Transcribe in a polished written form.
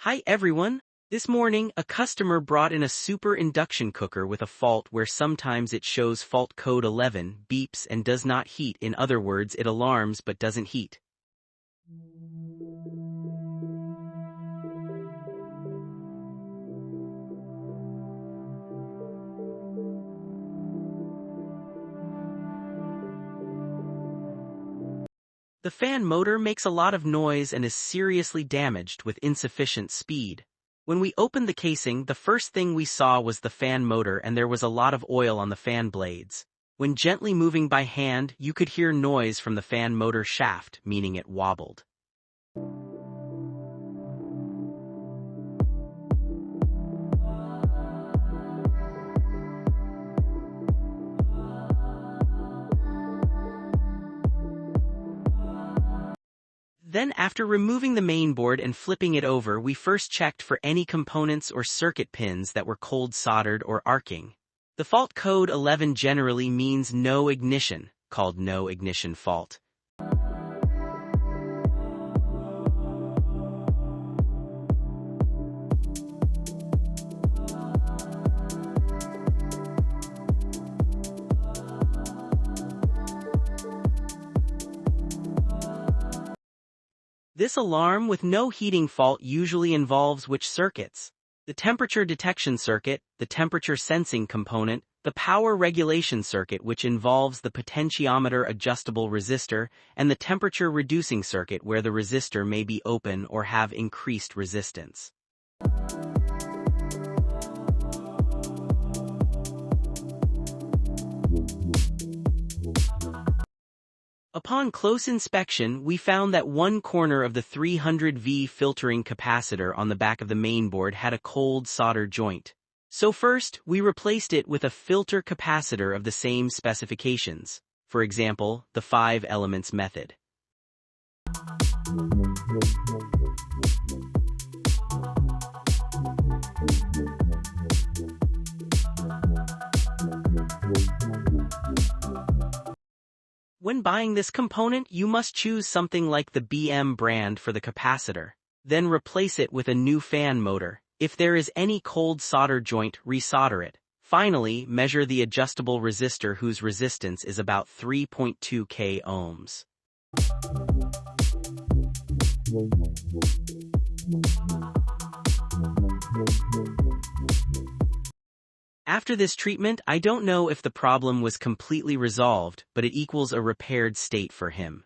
Hi everyone! This morning, a customer brought in a super induction cooker with a fault where sometimes it shows fault code 11, beeps and does not heat. In other words, it alarms but doesn't heat. The fan motor makes a lot of noise and is seriously damaged with insufficient speed. When we opened the casing, the first thing we saw was the fan motor and there was a lot of oil on the fan blades. When gently moving by hand, you could hear noise from the fan motor shaft, meaning it wobbled. Then after removing the mainboard and flipping it over, we first checked for any components or circuit pins that were cold soldered or arcing. The fault code 11 generally means no ignition, called no ignition fault. This alarm with no heating fault usually involves which circuits? The temperature detection circuit, the temperature sensing component, the power regulation circuit which involves the potentiometer adjustable resistor, and the temperature reducing circuit where the resistor may be open or have increased resistance. Upon close inspection, we found that one corner of the 300V filtering capacitor on the back of the mainboard had a cold solder joint. So first, we replaced it with a filter capacitor of the same specifications, for example, the 5 elements method. When buying this component, you must choose something like the BM brand for the capacitor. Then replace it with a new fan motor. If there is any cold solder joint, resolder it. Finally, measure the adjustable resistor whose resistance is about 3.2 k ohms. After this treatment, I don't know if the problem was completely resolved, but it equals a repaired state for him.